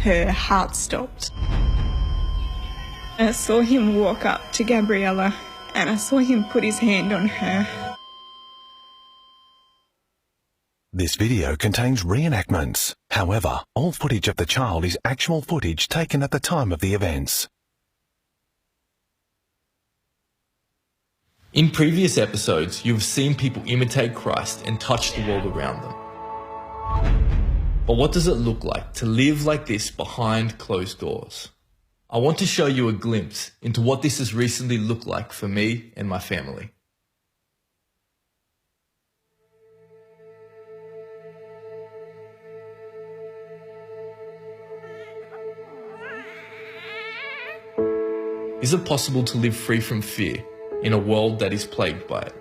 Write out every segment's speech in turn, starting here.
her heart stopped. I saw him walk up to Gabriella and I saw him put his hand on her. This video contains reenactments. However, all footage of the child is actual footage taken at the time of the events. In previous episodes, you've seen people imitate Christ and touch the world around them. But what does it look like to live like this behind closed doors? I want to show you a glimpse into what this has recently looked like for me and my family. Is it possible to live free from fear in a world that is plagued by it?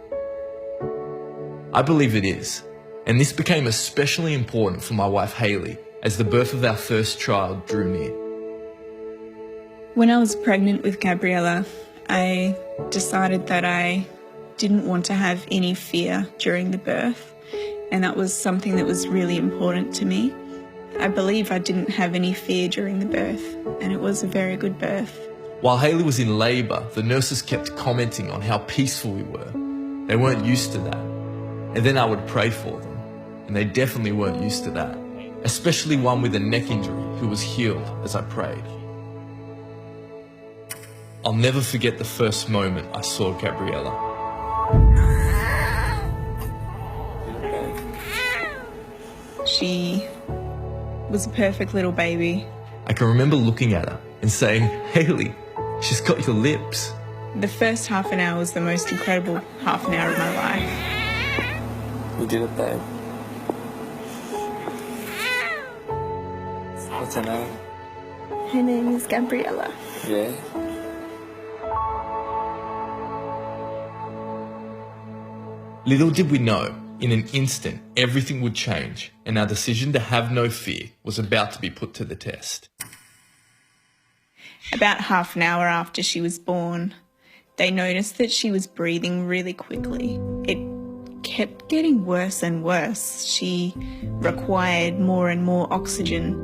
I believe it is, and this became especially important for my wife Hayley as the birth of our first child drew near. When I was pregnant with Gabriella, I decided that I didn't want to have any fear during the birth, and that was something that was really important to me. I believe I didn't have any fear during the birth, and it was a very good birth. While Hayley was in labour, the nurses kept commenting on how peaceful we were. They weren't used to that. And then I would pray for them, and they definitely weren't used to that, especially one with a neck injury who was healed as I prayed. I'll never forget the first moment I saw Gabriella. She was a perfect little baby. I can remember looking at her and saying, "Hayley, she's got your lips." The first half an hour was the most incredible half an hour of my life. You did it, babe. What's her name? Her name is Gabriella. Yeah. Little did we know, in an instant, everything would change, and our decision to have no fear was about to be put to the test. About half an hour after she was born, they noticed that she was breathing really quickly. It kept getting worse and worse. She required more and more oxygen.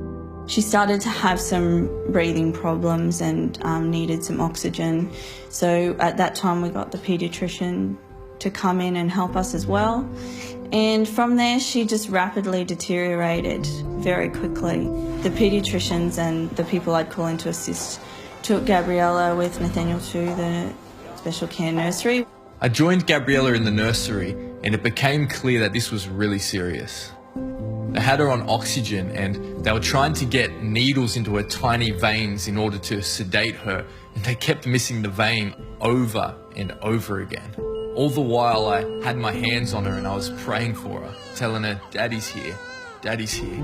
She started to have some breathing problems and needed some oxygen. So at that time we got the paediatrician to come in and help us as well. And from there she just rapidly deteriorated very quickly. The paediatricians and the people I'd call in to assist took Gabriella with Nathaniel to the special care nursery. I joined Gabriella in the nursery and it became clear that this was really serious. They had her on oxygen and they were trying to get needles into her tiny veins in order to sedate her, and they kept missing the vein over and over again. All the while I had my hands on her and I was praying for her, telling her, "Daddy's here, Daddy's here."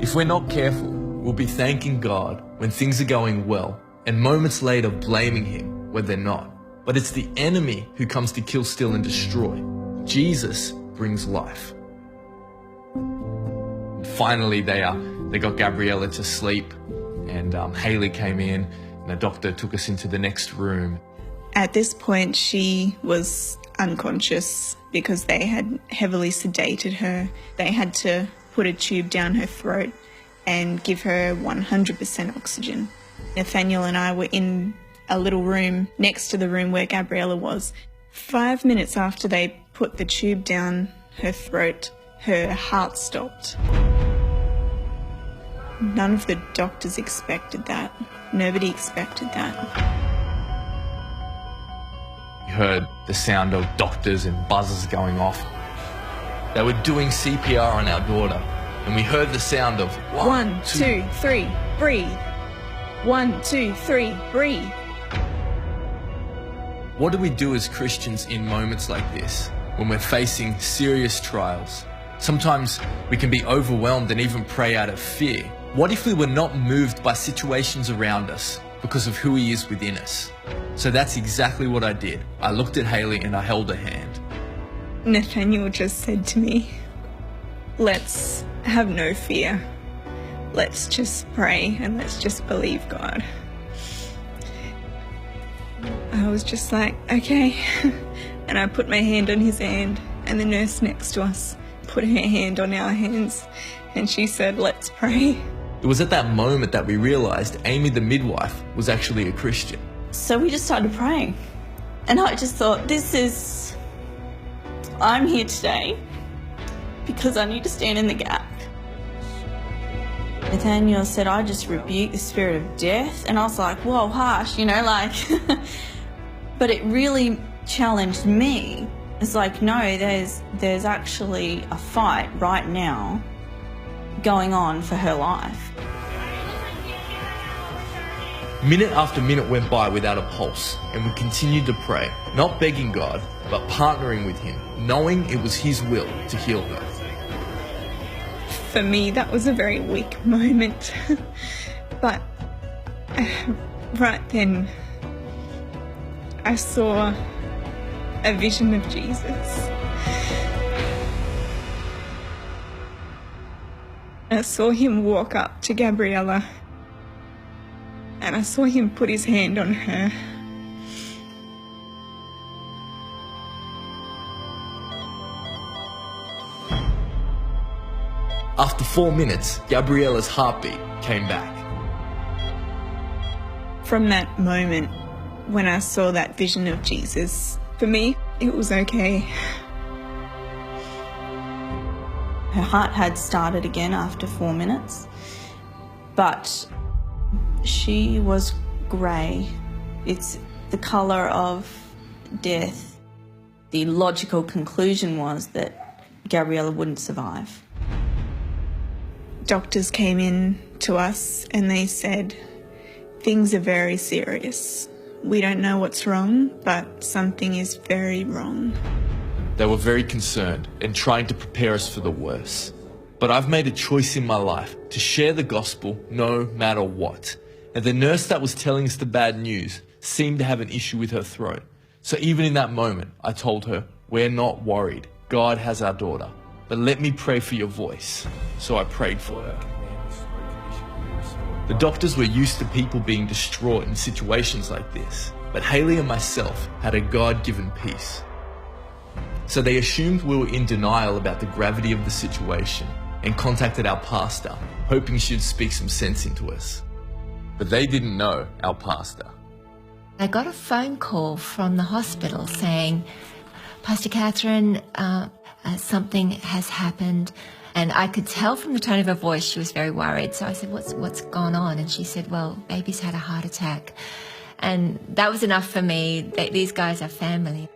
If we're not careful, we'll be thanking God when things are going well and moments later blaming Him when they're not. But it's the enemy who comes to kill, steal and destroy. Jesus brings life. Finally, they got Gabriella to sleep, and Hayley came in and the doctor took us into the next room. At this point, she was unconscious because they had heavily sedated her. They had to put a tube down her throat and give her 100% oxygen. Nathaniel and I were in a little room next to the room where Gabriella was. 5 minutes after they put the tube down her throat, her heart stopped. None of the doctors expected that. Nobody expected that. We heard the sound of doctors and buzzers going off. They were doing CPR on our daughter, and we heard the sound of 1, 2, 3, breathe. 1, 2, 3, breathe. What do we do as Christians in moments like this, when we're facing serious trials? Sometimes we can be overwhelmed and even pray out of fear. What if we were not moved by situations around us because of who He is within us? So that's exactly what I did. I looked at Hayley and I held her hand. Nathaniel just said to me, "Let's have no fear. Let's just pray and let's just believe God." I was just like, okay. And I put my hand on his hand, and the nurse next to us put her hand on our hands, and she said, "Let's pray." It was at that moment that we realised Amy the midwife was actually a Christian. So we just started praying. And I just thought, I'm here today because I need to stand in the gap. Nathaniel said, I just rebuke the spirit of death. And I was like, whoa, harsh, but it really challenged me. It's like, no, there's actually a fight right now going on for her life. Minute after minute went by without a pulse, and we continued to pray, not begging God, but partnering with him, knowing it was his will to heal her. For me, that was a very weak moment. But right then, I saw a vision of Jesus. I saw him walk up to Gabriella, and I saw him put his hand on her. After 4 minutes, Gabriella's heartbeat came back. From that moment, when I saw that vision of Jesus, for me, it was okay. Her heart had started again after 4 minutes, but she was grey. It's the colour of death. The logical conclusion was that Gabriella wouldn't survive. Doctors came in to us and they said, things are very serious. We don't know what's wrong, but something is very wrong. They were very concerned and trying to prepare us for the worst. But I've made a choice in my life to share the gospel no matter what. And the nurse that was telling us the bad news seemed to have an issue with her throat. So even in that moment, I told her, we're not worried. God has our daughter. But let me pray for your voice. So I prayed for her. The doctors were used to people being distraught in situations like this, but Haley and myself had a God-given peace. So they assumed we were in denial about the gravity of the situation and contacted our pastor, hoping she'd speak some sense into us. But they didn't know our pastor. I got a phone call from the hospital saying, Pastor Catherine, something has happened. And I could tell from the tone of her voice she was very worried. So I said, what's gone on? And she said, well, baby's had a heart attack. And that was enough for me. These guys are family.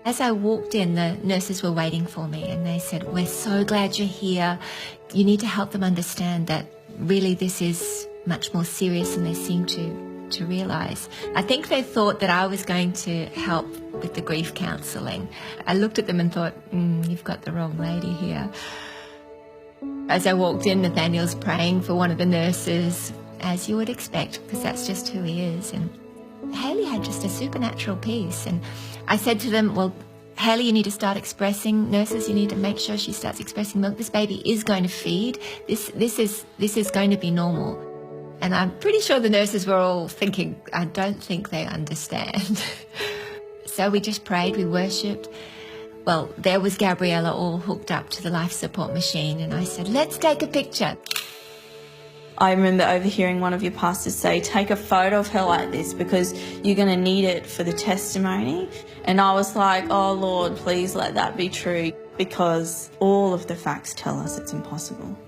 As I walked in, the nurses were waiting for me and they said, we're so glad you're here. You need to help them understand that really this is much more serious than they seem to realise. I think they thought that I was going to help with the grief counselling. I looked at them and thought, you've got the wrong lady here. As I walked in, Nathaniel's praying for one of the nurses, as you would expect, because that's just who he is. And Haley had just a supernatural peace. And I said to them, well, Haley, you need to start expressing. Nurses, you need to make sure she starts expressing milk. This baby is going to feed. This is going to be normal. And I'm pretty sure the nurses were all thinking, I don't think they understand. So we just prayed, we worshipped. Well, there was Gabriella all hooked up to the life support machine, and I said, let's take a picture. I remember overhearing one of your pastors say, take a photo of her like this because you're going to need it for the testimony. And I was like, oh Lord, please let that be true, because all of the facts tell us it's impossible.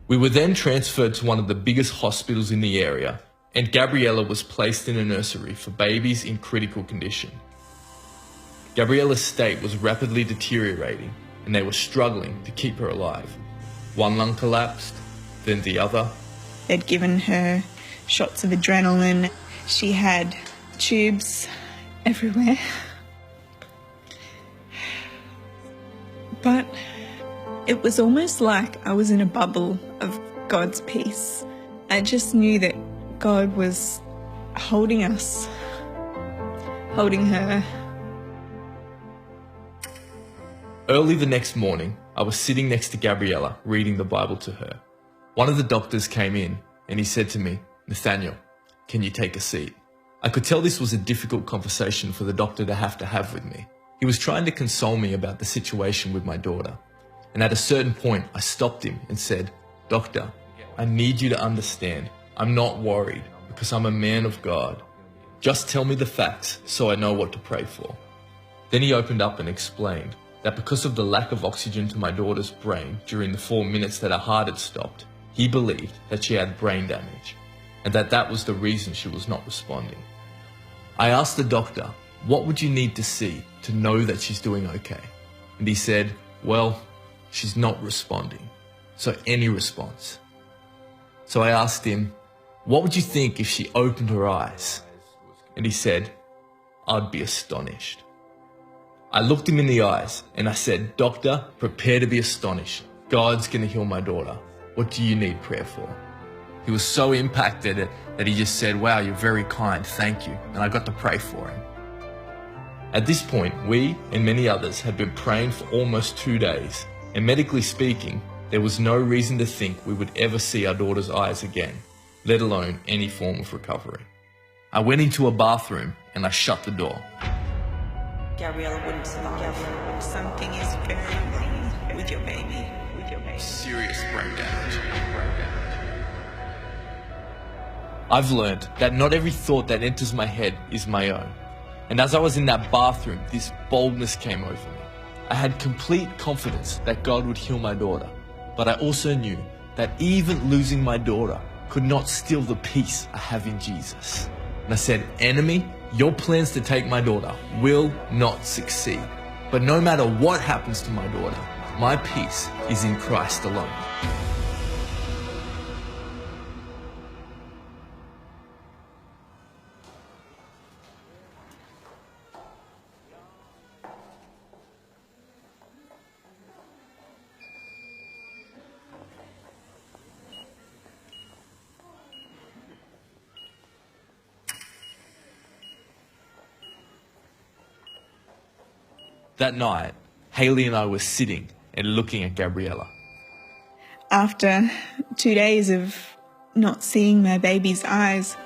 We were then transferred to one of the biggest hospitals in the area, and Gabriella was placed in a nursery for babies in critical condition. Gabriella's state was rapidly deteriorating, and they were struggling to keep her alive. One lung collapsed, then the other. They'd given her shots of adrenaline. She had tubes everywhere. But it was almost like I was in a bubble of God's peace. I just knew that God was holding us, holding her. Early the next morning, I was sitting next to Gabriella reading the Bible to her. One of the doctors came in and he said to me, Nathaniel, can you take a seat? I could tell this was a difficult conversation for the doctor to have with me. He was trying to console me about the situation with my daughter. And at a certain point, I stopped him and said, "Doctor, I need you to understand. I'm not worried because I'm a man of God. Just tell me the facts so I know what to pray for." Then he opened up and explained that because of the lack of oxygen to my daughter's brain during the 4 minutes that her heart had stopped, he believed that she had brain damage and that was the reason she was not responding. I asked the doctor, "What would you need to see to know that she's doing okay?" And he said, "Well, she's not responding. So any response." So I asked him, "What would you think if she opened her eyes?" And he said, "I'd be astonished." I looked him in the eyes and I said, "Doctor, prepare to be astonished. God's going to heal my daughter. What do you need prayer for?" He was so impacted that he just said, "Wow, you're very kind, thank you." And I got to pray for him. At this point, we and many others had been praying for almost 2 days, and medically speaking, there was no reason to think we would ever see our daughter's eyes again, let alone any form of recovery. I went into a bathroom and I shut the door. Gabriella wouldn't survive. Something is very wrong with your baby. Serious brain damage. I've learned that not every thought that enters my head is my own. And as I was in that bathroom, this boldness came over me. I had complete confidence that God would heal my daughter, but I also knew that even losing my daughter could not steal the peace I have in Jesus. And I said, "Enemy, your plans to take my daughter will not succeed. But no matter what happens to my daughter, my peace is in Christ alone." That night, Haley and I were sitting and looking at Gabriella. After 2 days of not seeing my baby's eyes,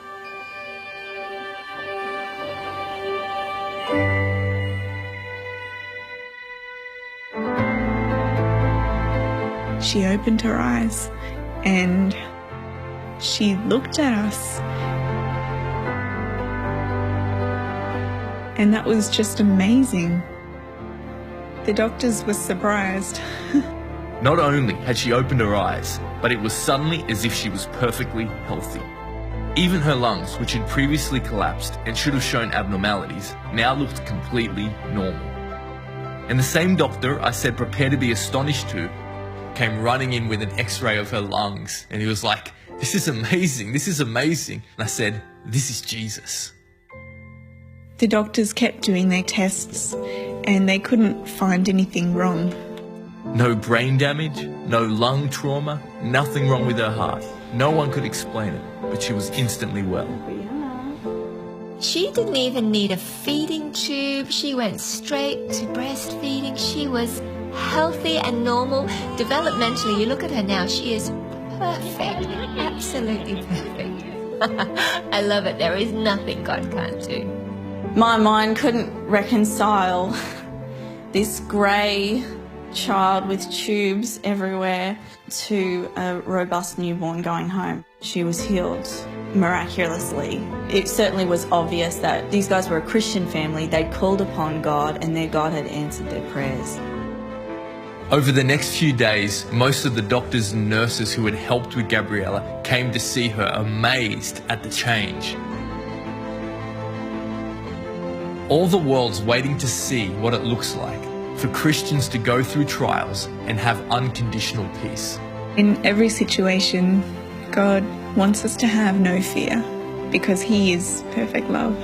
she opened her eyes and she looked at us. And that was just amazing. The doctors were surprised. Not only had she opened her eyes, but it was suddenly as if she was perfectly healthy. Even her lungs, which had previously collapsed and should have shown abnormalities, now looked completely normal. And the same doctor I said prepare to be astonished to came running in with an x-ray of her lungs, and he was like, "This is amazing, this is amazing." And I said, "This is Jesus." The doctors kept doing their tests and they couldn't find anything wrong. No brain damage, no lung trauma, nothing wrong with her heart. No one could explain it, but she was instantly well. She didn't even need a feeding tube. She went straight to breastfeeding. She was healthy and normal. Developmentally, you look at her now, she is perfect, absolutely perfect. I love it. There is nothing God can't do. My mind couldn't reconcile this grey child with tubes everywhere to a robust newborn going home. She was healed miraculously. It certainly was obvious that these guys were a Christian family. They'd called upon God and their God had answered their prayers. Over the next few days, most of the doctors and nurses who had helped with Gabriella came to see her, amazed at the change. All the world's waiting to see what it looks like for Christians to go through trials and have unconditional peace. In every situation, God wants us to have no fear because He is perfect love.